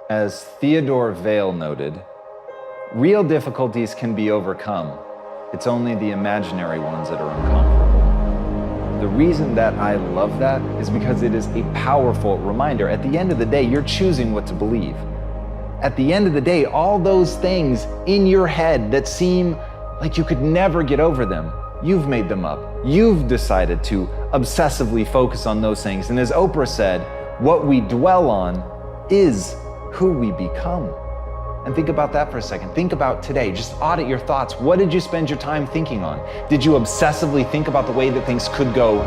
As Theodore Vail noted, real difficulties can be overcome. It's only the imaginary ones that are unconquerable. The reason that I love that is because it is a powerful reminder. At the end of the day, you're choosing what to believe. At the end of the day, all those things in your head that seem like you could never get over them, you've made them up. You've decided to obsessively focus on those things. And as Oprah said, what we dwell on is who we become. And think about that for a second. Think about today. Just audit your thoughts. What did you spend your time thinking on? Did you obsessively think about the way that things could go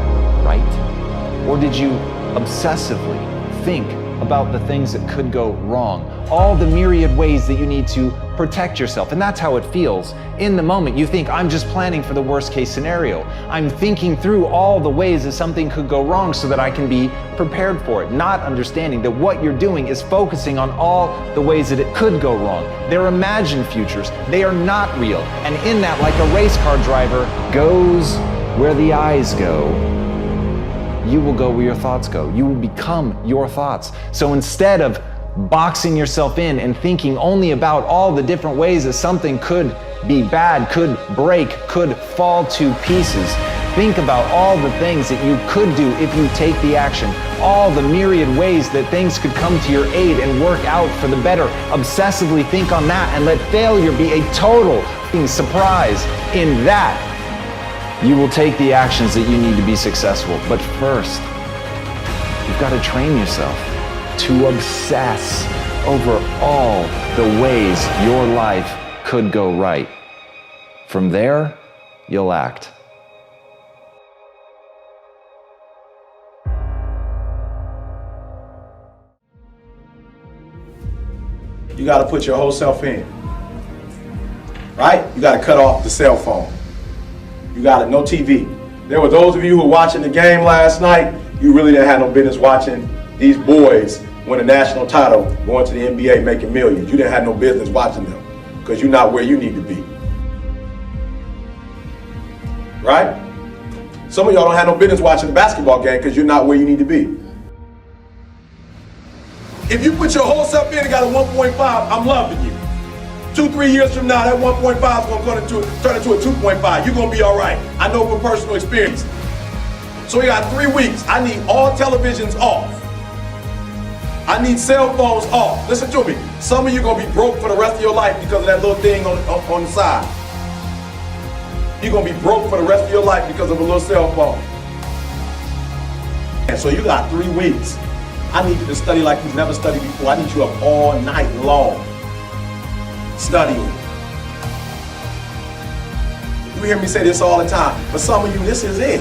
right? Or did you obsessively think about the things that could go wrong? All the myriad ways that you need to protect yourself. And that's how it feels. In the moment, you think, I'm just planning for the worst case scenario. I'm thinking through all the ways that something could go wrong so that I can be prepared for it. Not understanding that what you're doing is focusing on all the ways that it could go wrong. They're imagined futures. They are not real. And in that, like a race car driver goes where the eyes go, you will go where your thoughts go. You will become your thoughts. So instead of boxing yourself in and thinking only about all the different ways that something could be bad, could break, could fall to pieces, think about all the things that you could do if you take the action, all the myriad ways that things could come to your aid and work out for the better. Obsessively think on that and let failure be a total surprise. In that, you will take the actions that you need to be successful. But first, you've got to train yourself to obsess over all the ways your life could go right. From there, you'll act. You got to put your whole self in, right? You got to cut off the cell phone. You got it, no TV. There were those of you who were watching the game last night, you really didn't have no business watching these boys win a national title, going to the NBA, making millions. You didn't have no business watching them because you're not where you need to be. Right? Some of y'all don't have no business watching the basketball game because you're not where you need to be. If you put your whole self in and got a 1.5, I'm loving you. 2-3 years from now, that 1.5 is going to turn into a 2.5. You're going to be all right. I know from personal experience. So we got 3 weeks. I need all televisions off. I need cell phones off. Listen to me. Some of you are going to be broke for the rest of your life because of that little thing on the side. You're going to be broke for the rest of your life because of a little cell phone. And so you got 3 weeks. I need you to study like you've never studied before. I need you up all night long studying. You hear me say this all the time, but some of you, this is it.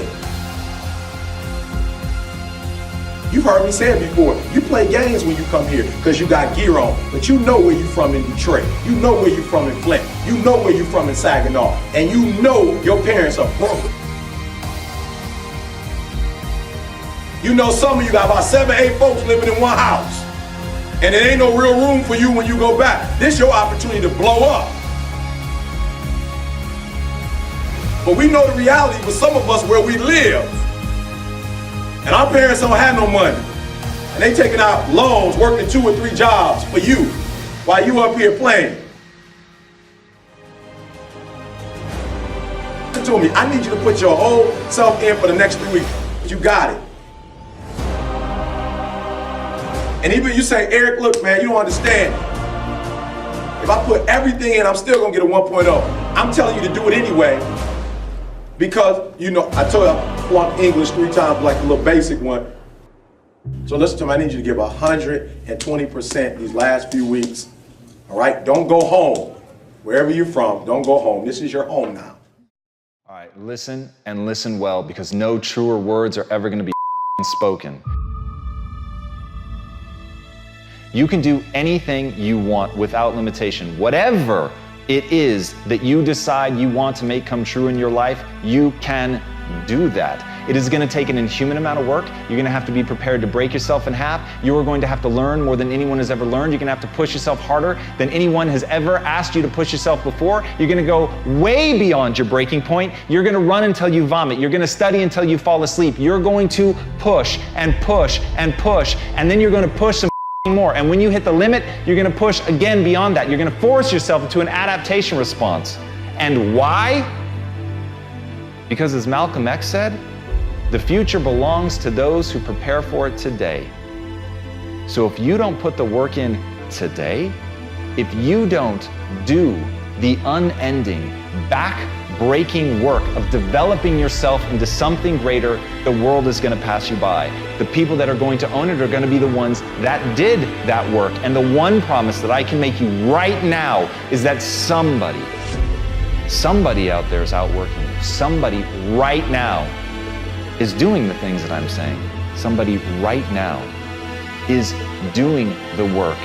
You've heard me say it before. You play games when you come here because you got gear on, but you know where you're from in Detroit. You know where you're from in Flint. You know where you're from in Saginaw. And you know your parents are broke. You know some of you got about 7-8 folks living in one house. And there ain't no real room for you when you go back. This is your opportunity to blow up. But we know the reality with some of us where we live. And our parents don't have no money. And they taking out loans, working 2 or 3 jobs for you while you up here playing. Listen to me, I need you to put your whole self in for the next 3 weeks. You got it. And even you say, Eric, look, man, you don't understand. If I put everything in, I'm still gonna get a 1.0. I'm telling you to do it anyway. Because, you know, I told you I flunked English 3 times, like a little basic one. So listen to me, I need you to give 120% these last few weeks. All right, don't go home. Wherever you're from, don't go home. This is your home now. All right, listen and listen well, because no truer words are ever gonna be spoken. You can do anything you want without limitation. Whatever it is that you decide you want to make come true in your life, you can do that. It is going to take an inhuman amount of work. You're going to have to be prepared to break yourself in half. You are going to have to learn more than anyone has ever learned. You're going to have to push yourself harder than anyone has ever asked you to push yourself before. You're going to go way beyond your breaking point. You're going to run until you vomit. You're going to study until you fall asleep. You're going to push and push and push, and then you're going to push some more. And when you hit the limit, you're gonna push again beyond that. You're gonna force yourself into an adaptation response. And why? Because as Malcolm X said, the future belongs to those who prepare for it today. So if you don't put the work in today, if you don't do the unending, back-breaking work of developing yourself into something greater, the world is going to pass you by. The people that are going to own it are going to be the ones that did that work. And the one promise that I can make you right now is that somebody out there is outworking you. Somebody right now is doing the things that I'm saying. Somebody right now is doing the work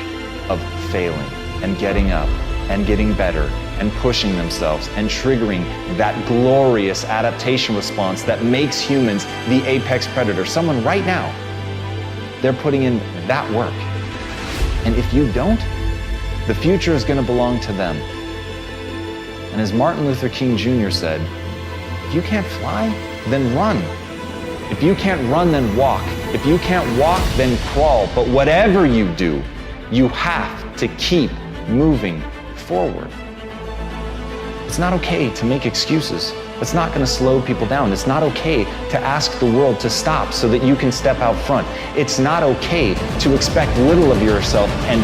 of failing and getting up and getting better and pushing themselves and triggering that glorious adaptation response that makes humans the apex predator. Someone right now, they're putting in that work. And if you don't, the future is going to belong to them. And as Martin Luther King Jr. said, if you can't fly, then run. If you can't run, then walk. If you can't walk, then crawl. But whatever you do, you have to keep moving forward. It's not okay to make excuses. It's not going to slow people down. It's not okay to ask the world to stop so that you can step out front. It's not okay to expect little of yourself and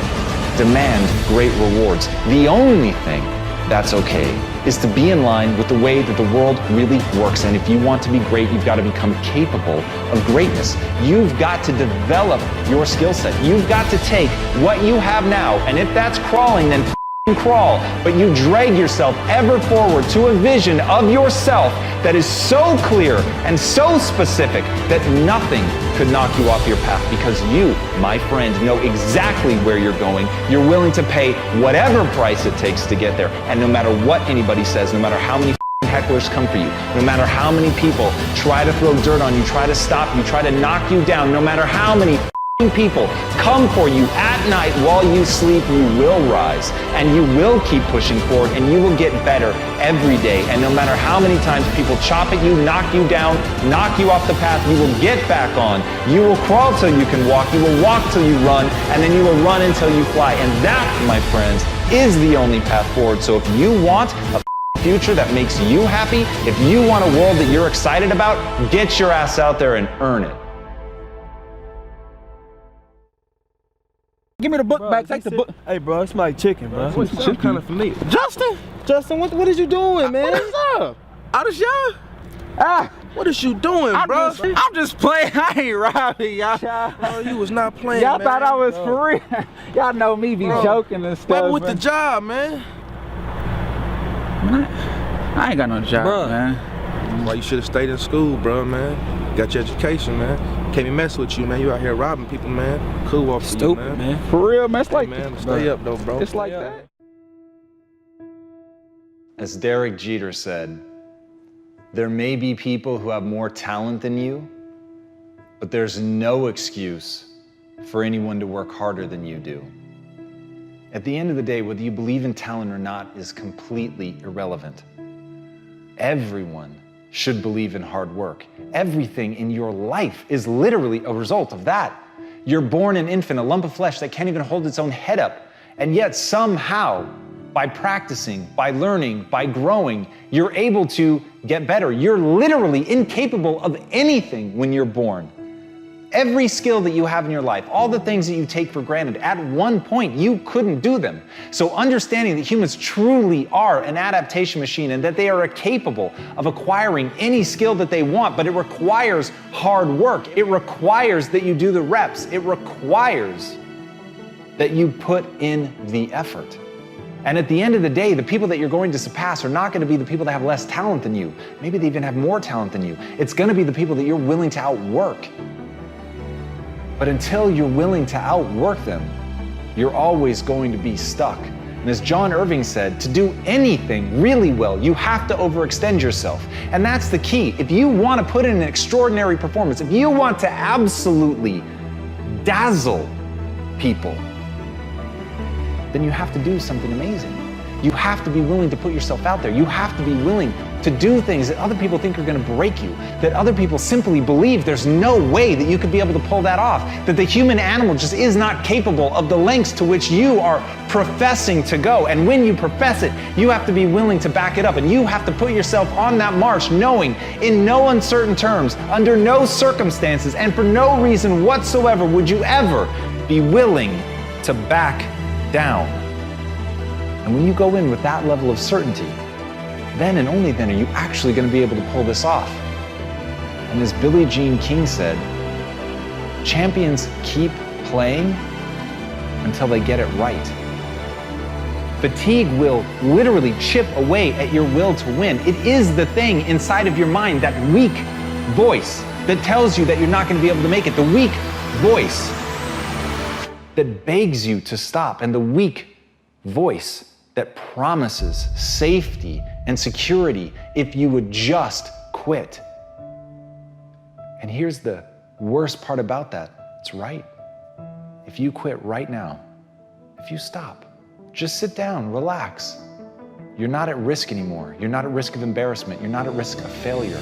demand great rewards. The only thing that's okay is to be in line with the way that the world really works. And if you want to be great, you've got to become capable of greatness. You've got to develop your skill set. You've got to take what you have now, and if that's crawling, then crawl, but you drag yourself ever forward to a vision of yourself that is so clear and so specific that nothing could knock you off your path, because you, my friend, know exactly where you're going. You're willing to pay whatever price it takes to get there, and no matter what anybody says, no matter how many hecklers come for you, no matter how many people try to throw dirt on you, try to stop you, try to knock you down, no matter how many people come for you at night while you sleep, you will rise and you will keep pushing forward, and you will get better every day. And no matter how many times people chop at you, knock you down, knock you off the path, you will get back on. You will crawl till you can walk, you will walk till you run, and then you will run until you fly. And that, my friends, is the only path forward. So if you want a future that makes you happy, if you want a world that you're excited about, get your ass out there and earn it. Give me the book Bro, back. Take the book. Hey, bro, it's my chicken, bro. What's Chicken kind of familiar. Justin, what is you doing, man? What is up? Out of y'all? Ah, What is you doing, bro? I'm just playing. I ain't robbing y'all. Bro, you was not playing, Y'all man. thought I was for real. Y'all know me be Bro, joking and stuff. What with the man. job, man? I ain't got no job, Bro. man. Well, you should have stayed in school, bro, man. Got your education, man. Can't be messing with you, man. You out here robbing people, man. Cool off you, man. For real, man. It's like, Man, stay up, though, bro. it's like Stay up. that. As Derek Jeter said, there may be people who have more talent than you, but there's no excuse for anyone to work harder than you do. At the end of the day, whether you believe in talent or not is completely irrelevant. Everyone should believe in hard work. Everything in your life is literally a result of that. You're born an infant, a lump of flesh that can't even hold its own head up. And yet somehow, by practicing, by learning, by growing, you're able to get better. You're literally incapable of anything when you're born. Every skill that you have in your life, all the things that you take for granted, at one point you couldn't do them. So understanding that humans truly are an adaptation machine and that they are capable of acquiring any skill that they want, but it requires hard work. It requires that you do the reps. It requires that you put in the effort. And at the end of the day, the people that you're going to surpass are not going to be the people that have less talent than you. Maybe they even have more talent than you. It's going to be the people that you're willing to outwork. But until you're willing to outwork them, you're always going to be stuck. And as John Irving said, to do anything really well, you have to overextend yourself. And that's the key. If you want to put in an extraordinary performance, if you want to absolutely dazzle people, then you have to do something amazing. You have to be willing to put yourself out there. You have to be willing to do things that other people think are going to break you, that other people simply believe there's no way that you could be able to pull that off, that the human animal just is not capable of the lengths to which you are professing to go. And when you profess it, you have to be willing to back it up, and you have to put yourself on that march knowing in no uncertain terms, under no circumstances, and for no reason whatsoever would you ever be willing to back down. And when you go in with that level of certainty, then and only then are you actually going to be able to pull this off. And as Billie Jean King said, champions keep playing until they get it right. Fatigue will literally chip away at your will to win. It is the thing inside of your mind, that weak voice that tells you that you're not going to be able to make it, the weak voice that begs you to stop, and the weak voice that promises safety and security if you would just quit. And here's the worst part about that. It's right. If you quit right now, if you stop, just sit down, relax. You're not at risk anymore. You're not at risk of embarrassment. You're not at risk of failure.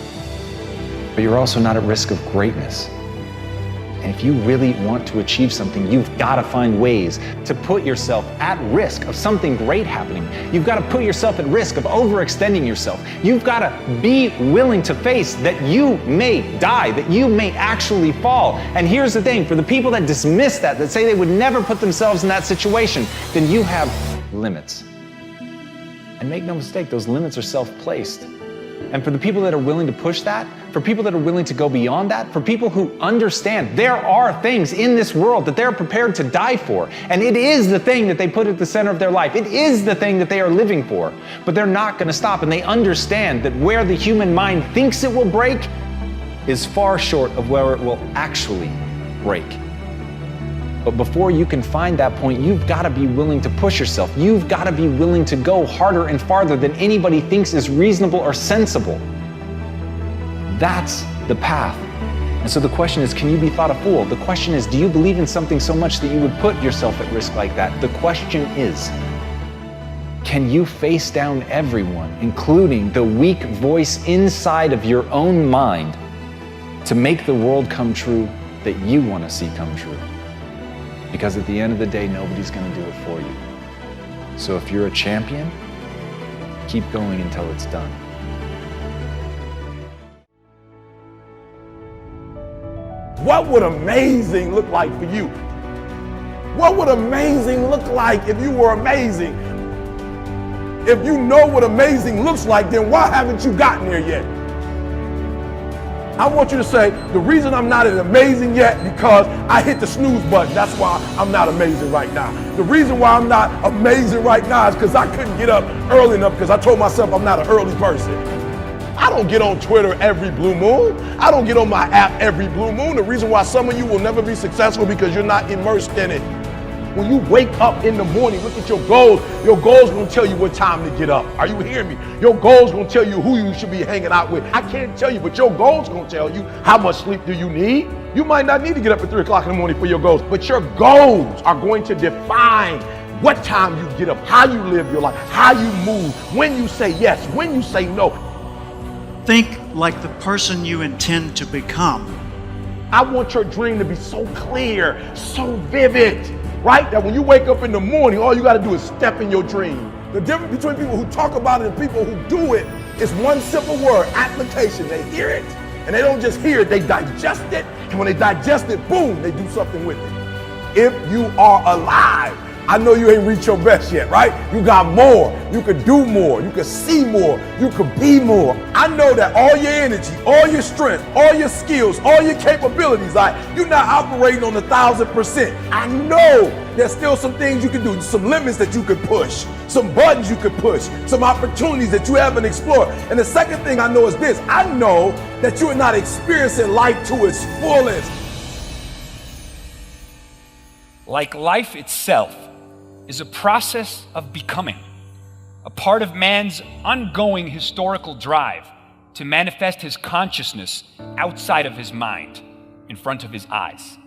But you're also not at risk of greatness. And if you really want to achieve something, you've got to find ways to put yourself at risk of something great happening. You've got to put yourself at risk of overextending yourself. You've got to be willing to face that you may die, that you may actually fall. And here's the thing, for the people that dismiss that say they would never put themselves in that situation, then you have limits. And make no mistake, those limits are self-placed. And for the people that are willing to push that, for people that are willing to go beyond that, for people who understand there are things in this world that they're prepared to die for, and it is the thing that they put at the center of their life. It is the thing that they are living for, but they're not going to stop, and they understand that where the human mind thinks it will break is far short of where it will actually break. But before you can find that point, you've got to be willing to push yourself. You've got to be willing to go harder and farther than anybody thinks is reasonable or sensible. That's the path. And so the question is, can you be thought a fool? The question is, do you believe in something so much that you would put yourself at risk like that? The question is, can you face down everyone, including the weak voice inside of your own mind, to make the world come true that you want to see come true? Because at the end of the day, nobody's going to do it for you. So if you're a champion, keep going until it's done. What would amazing look like for you? What would amazing look like if you were amazing? If you know what amazing looks like, then why haven't you gotten there yet? I want you to say, the reason I'm not as amazing yet because I hit the snooze button. That's why I'm not amazing right now. The reason why I'm not amazing right now is because I couldn't get up early enough because I told myself I'm not an early person. I don't get on Twitter every blue moon. I don't get on my app every blue moon. The reason why some of you will never be successful because you're not immersed in it. When you wake up in the morning, look at your goals. Your goals gonna tell you what time to get up. Are you hearing me? Your goals gonna tell you who you should be hanging out with. I can't tell you, but your goals gonna tell you how much sleep do you need. You might not need to get up at 3 o'clock in the morning for your goals, but your goals are going to define what time you get up, how you live your life, how you move, when you say yes, when you say no. Think like the person you intend to become. I want your dream to be so clear, so vivid, right? That when you wake up in the morning, all you got to do is step in your dream. The difference between people who talk about it and people who do it is one simple word: application. They hear it, and they don't just hear it, they digest it. And when they digest it, boom, they do something with it. If you are alive, I know you ain't reached your best yet, right? You got more. You could do more. You could see more. You could be more. I know that all your energy, all your strength, all your skills, all your capabilities, you're not operating on 1,000%. I know there's still some things you can do, some limits that you could push, some buttons you could push, some opportunities that you haven't explored. And the second thing I know is this: I know that you are not experiencing life to its fullest. Like life itself is a process of becoming, a part of man's ongoing historical drive to manifest his consciousness outside of his mind, in front of his eyes.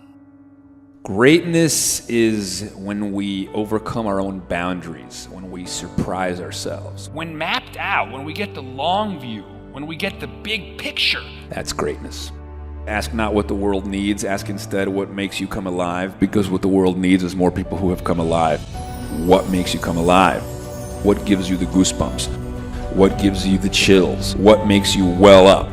Greatness is when we overcome our own boundaries, when we surprise ourselves. When mapped out, when we get the long view, when we get the big picture. That's greatness. Ask not what the world needs, ask instead what makes you come alive, because what the world needs is more people who have come alive. What makes you come alive? What gives you the goosebumps? What gives you the chills? What makes you well up?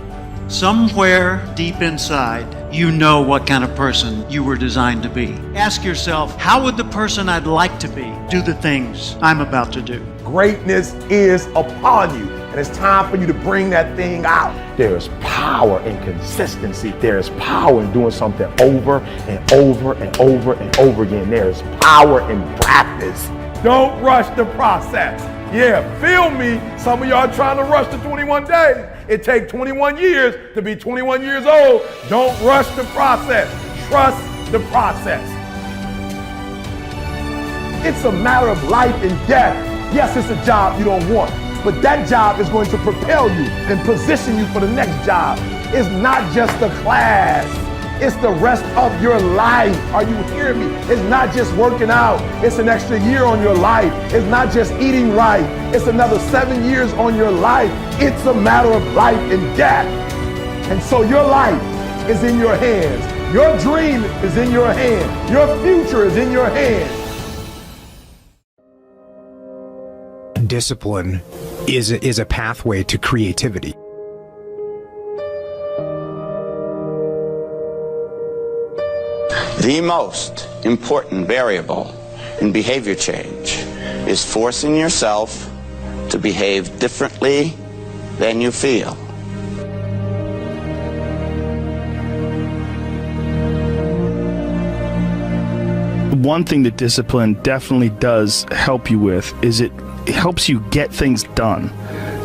Somewhere deep inside, you know what kind of person you were designed to be. Ask yourself, how would the person I'd like to be do the things I'm about to do? Greatness is upon you, and it's time for you to bring that thing out. There's power in consistency. There's power in doing something over and over and over and over again. There's power in practice. Don't rush the process. Yeah, feel me. Some of y'all trying to rush the 21 days. It takes 21 years to be 21 years old. Don't rush the process. Trust the process. It's a matter of life and death. Yes, it's a job you don't want, but that job is going to propel you and position you for the next job. It's not just the class. It's the rest of your life. Are you hearing me? It's not just working out. It's an extra year on your life. It's not just eating right. It's another 7 years on your life. It's a matter of life and death. And so your life is in your hands. Your dream is in your hands. Your future is in your hands. Discipline is a pathway to creativity. The most important variable in behavior change is forcing yourself to behave differently than you feel. One thing that discipline definitely does help you with is it helps you get things done.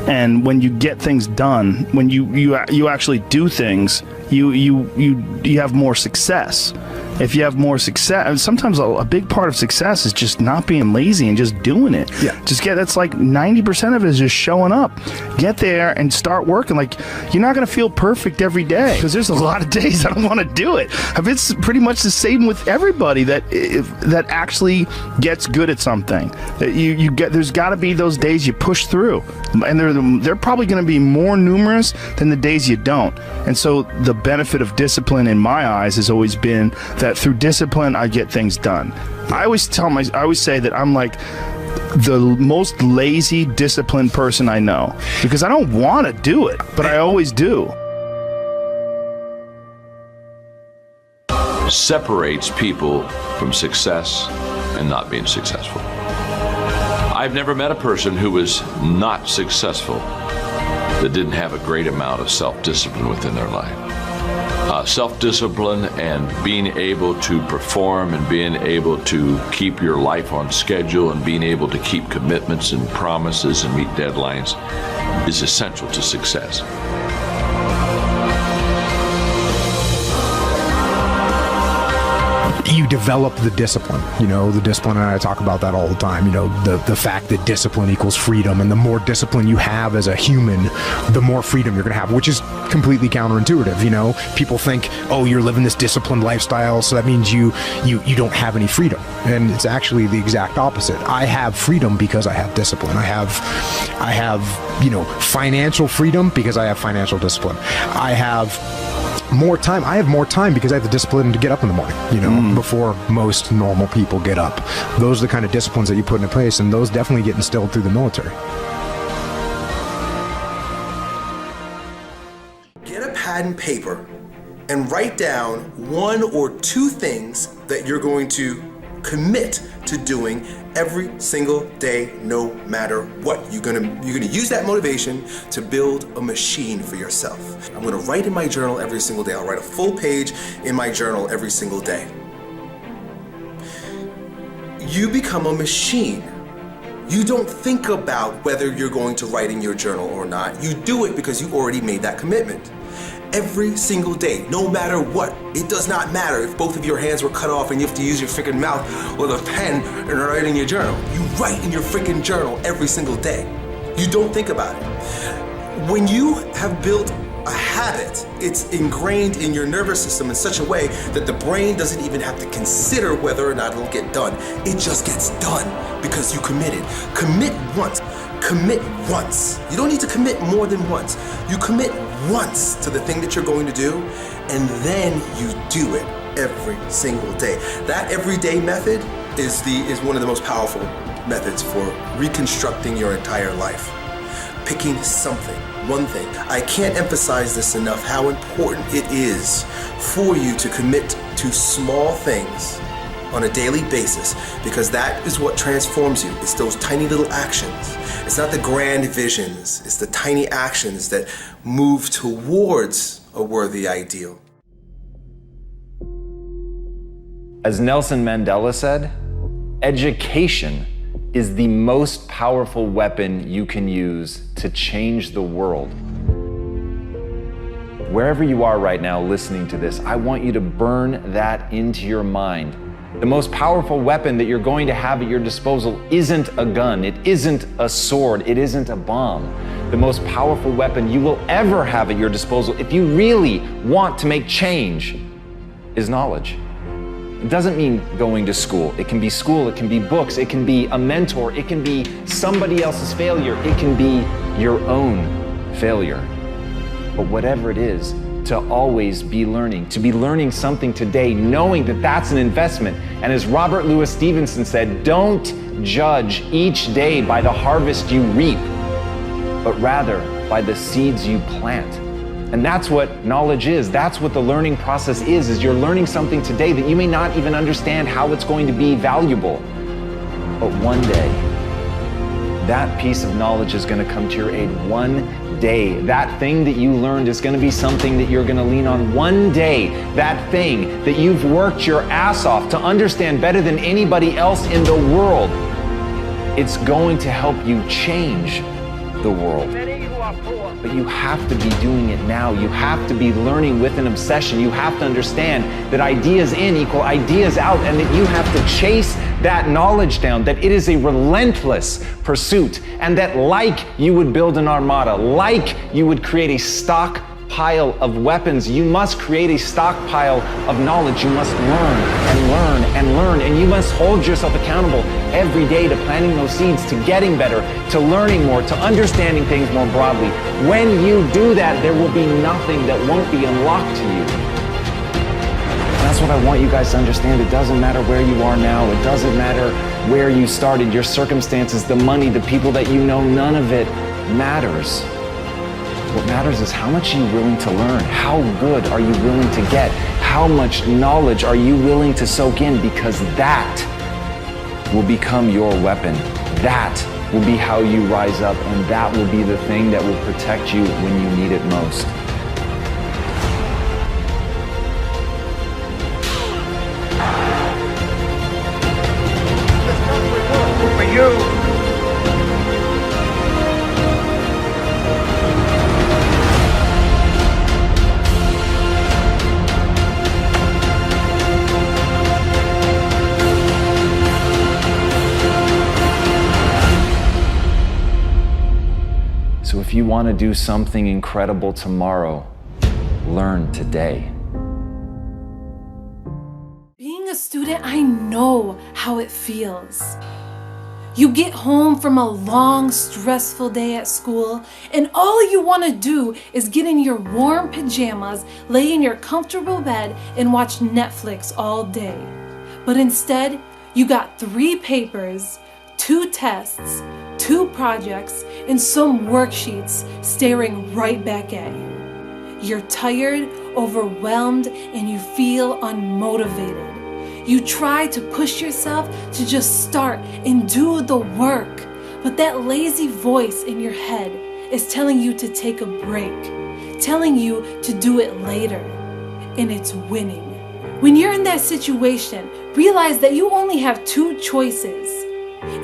And when you get things done, when you actually do things, you have more success. If you have more success, sometimes a big part of success is just not being lazy and just doing it. Yeah. That's like 90% of it is just showing up. Get there and start working. Like, you're not going to feel perfect every day, because there's a lot of days I don't want to do it. It's pretty much the same with everybody that actually gets good at something. There's got to be those days you push through, and they're probably going to be more numerous than the days you don't. And so the benefit of discipline in my eyes has always been that through discipline I get things done. I always say that I'm like the most lazy, disciplined person I know, because I don't want to do it, but I always do. Separates people from success and not being successful. I've never met a person who was not successful that didn't have a great amount of self-discipline within their life. Self-discipline and being able to perform and being able to keep your life on schedule and being able to keep commitments and promises and meet deadlines is essential to success. You develop the discipline, the discipline, and I talk about that all the time, the fact that discipline equals freedom, and the more discipline you have as a human, the more freedom you're going to have, which is completely counterintuitive. People think, oh, you're living this disciplined lifestyle, so that means you don't have any freedom, and it's actually the exact opposite. I have freedom because I have discipline. I have financial freedom because I have financial discipline. I have more time. I have more time because I have the discipline to get up in the morning, before most normal people get up. Those are the kind of disciplines that you put into place, and those definitely get instilled through the military. Get a pad and paper and write down 1 or 2 things that you're going to commit to doing every single day, no matter what. You're gonna use that motivation to build a machine for yourself. I'm gonna write in my journal every single day. I'll write a full page in my journal every single day. You become a machine. You don't think about whether you're going to write in your journal or not. You do it because you already made that commitment. Every single day, no matter what. It does not matter if both of your hands were cut off and you have to use your freaking mouth or the pen and write in your journal. You write in your freaking journal every single day. You don't think about it. When you have built a habit. It's ingrained in your nervous system in such a way that the brain doesn't even have to consider whether or not it'll get done. It just gets done because you committed. Commit once. Commit once. You don't need to commit more than once. You commit once to the thing that you're going to do, and then you do it every single day. That everyday method is one of the most powerful methods for reconstructing your entire life. Picking something, one thing. I can't emphasize this enough, how important it is for you to commit to small things on a daily basis, because that is what transforms you. It's those tiny little actions. It's not the grand visions, it's the tiny actions that move towards a worthy ideal. As Nelson Mandela said, education is the most powerful weapon you can use to change the world. Wherever you are right now listening to this, I want you to burn that into your mind. The most powerful weapon that you're going to have at your disposal isn't a gun, it isn't a sword, it isn't a bomb. The most powerful weapon you will ever have at your disposal, if you really want to make change, is knowledge. It doesn't mean going to school. It can be school, it can be books, it can be a mentor, it can be somebody else's failure, it can be your own failure. But whatever it is, to always be learning, to be learning something today, knowing that that's an investment. And as Robert Louis Stevenson said, don't judge each day by the harvest you reap, but rather by the seeds you plant. And that's what knowledge is. That's what the learning process is you're learning something today that you may not even understand how it's going to be valuable. But one day, that piece of knowledge is going to come to your aid. One day, that thing that you learned is going to be something that you're going to lean on. One day, that thing that you've worked your ass off to understand better than anybody else in the world, it's going to help you change the world. But you have to be doing it now. You have to be learning with an obsession. You have to understand that ideas in equal ideas out, and that you have to chase that knowledge down, that it is a relentless pursuit, and that like you would build an armada, like you would create a stockpile of weapons, you must create a stockpile of knowledge. You must learn and learn and learn, and you must hold yourself accountable every day to planting those seeds, to getting better, to learning more, to understanding things more broadly. When you do that, there will be nothing that won't be unlocked to you. That's what I want you guys to understand. It doesn't matter where you are now. It doesn't matter where you started, your circumstances, the money, the people that you know, none of it matters. What matters is how much are you willing to learn? How good are you willing to get? How much knowledge are you willing to soak in? Because that will become your weapon. That will be how you rise up, and that will be the thing that will protect you when you need it most. For you. So if you want to do something incredible tomorrow, learn today. Being a student, I know how it feels. You get home from a long, stressful day at school, and all you want to do is get in your warm pajamas, lay in your comfortable bed, and watch Netflix all day. But instead, you got 3 papers, 2 tests, 2 projects, and some worksheets staring right back at you. You're tired, overwhelmed, and you feel unmotivated. You try to push yourself to just start and do the work, but that lazy voice in your head is telling you to take a break, telling you to do it later, and it's winning. When you're in that situation, realize that you only have 2 choices.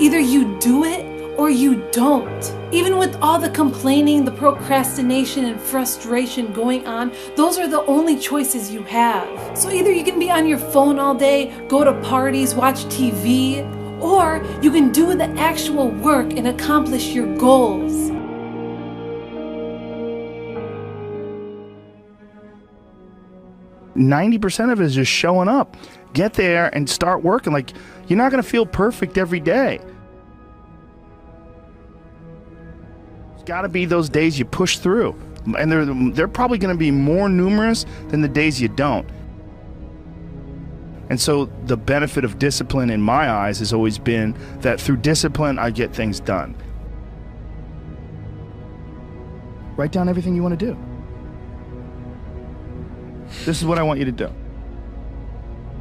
Either you do it or you don't. Even with all the complaining, the procrastination, and frustration going on, those are the only choices you have. So either you can be on your phone all day, go to parties, watch TV, or you can do the actual work and accomplish your goals. 90% of it is just showing up. Get there and start working. Like, you're not going to feel perfect every day. There's got to be those days you push through. And they're probably going to be more numerous than the days you don't. And so the benefit of discipline in my eyes has always been that through discipline, I get things done. Write down everything you want to do. This is what I want you to do.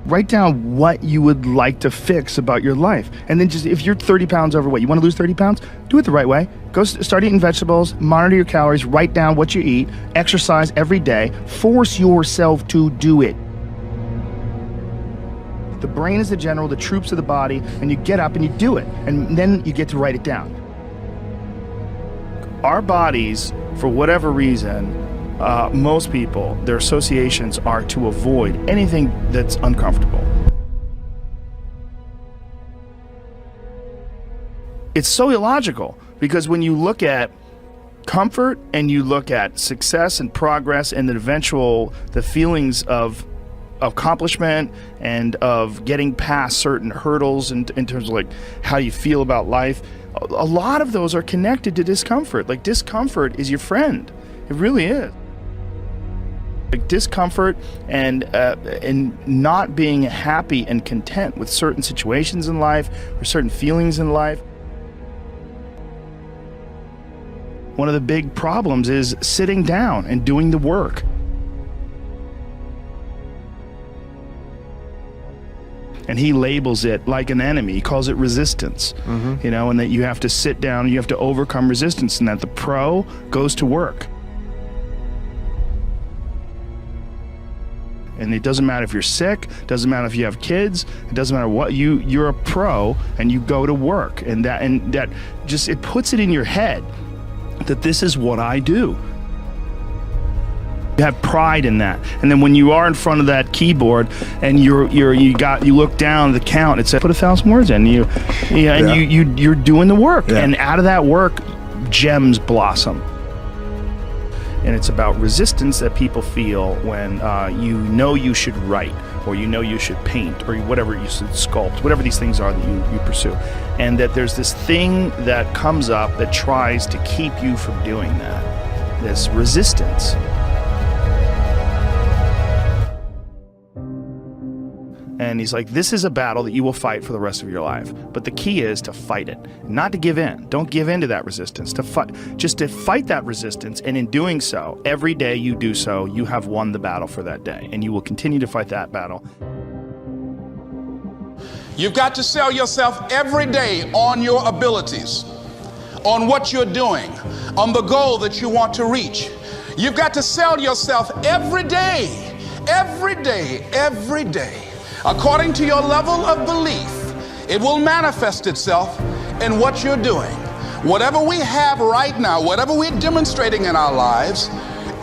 Write down what you would like to fix about your life. And then just, if you're 30 pounds overweight, you want to lose 30 pounds, do it the right way. Go start eating vegetables, monitor your calories, write down what you eat, exercise every day, force yourself to do it. The brain is the general, the troops are the body, and you get up and you do it. And then you get to write it down. Our bodies, for whatever reason, most people, their associations are to avoid anything that's uncomfortable. It's so illogical, because when you look at comfort and you look at success and progress and the feelings of accomplishment and of getting past certain hurdles in terms of like how you feel about life, a lot of those are connected to discomfort. Like, discomfort is your friend. It really is. Like, discomfort and not being happy and content with certain situations in life or certain feelings in life. One of the big problems is sitting down and doing the work. And he labels it like an enemy. He calls it resistance, you know, and that you have to sit down, you have to overcome resistance, and that the pro goes to work. And it doesn't matter if you're sick, doesn't matter if you have kids, it doesn't matter what, you're a pro and you go to work. And that just, it puts it in your head that this is what I do. You have pride in that. And then when you are in front of that keyboard and you look down the count, it says put 1,000 words in. You're doing the work. Yeah. And out of that work, gems blossom. And it's about resistance that people feel when you know you should write, or you know you should paint, or whatever you should sculpt, whatever these things are that you pursue. And that there's this thing that comes up that tries to keep you from doing that. This resistance. And he's like, this is a battle that you will fight for the rest of your life. But the key is to fight it, not to give in. Don't give in to that resistance, just to fight that resistance. And in doing so, every day you do so, you have won the battle for that day. And you will continue to fight that battle. You've got to sell yourself every day on your abilities, on what you're doing, on the goal that you want to reach. You've got to sell yourself every day, every day, every day. According to your level of belief, it will manifest itself in what you're doing. Whatever we have right now, whatever we're demonstrating in our lives,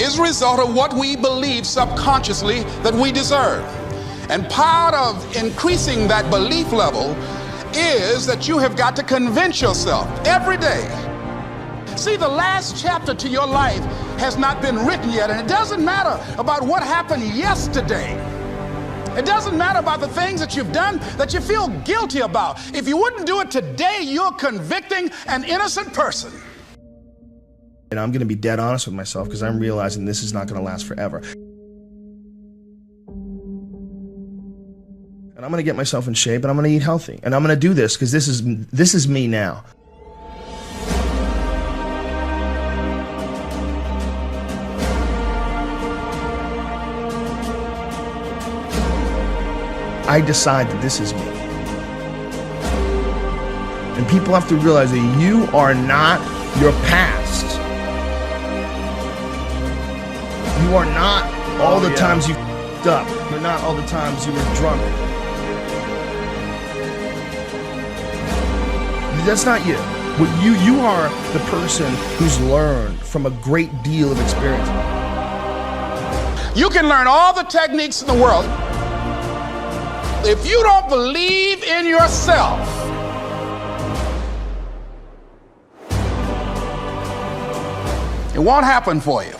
is a result of what we believe subconsciously that we deserve. And part of increasing that belief level is that you have got to convince yourself every day. See, the last chapter to your life has not been written yet, and it doesn't matter about what happened yesterday. It doesn't matter about the things that you've done that you feel guilty about. If you wouldn't do it today, you're convicting an innocent person. And I'm going to be dead honest with myself, because I'm realizing this is not going to last forever. And I'm going to get myself in shape, and I'm going to eat healthy. And I'm going to do this because this is me now. I decide that this is me. And people have to realize that you are not your past. You are not all the times you f***ed up. You're not all the times you were drunk. That's not you. You are the person who's learned from a great deal of experience. You can learn all the techniques in the world. If you don't believe in yourself, it won't happen for you.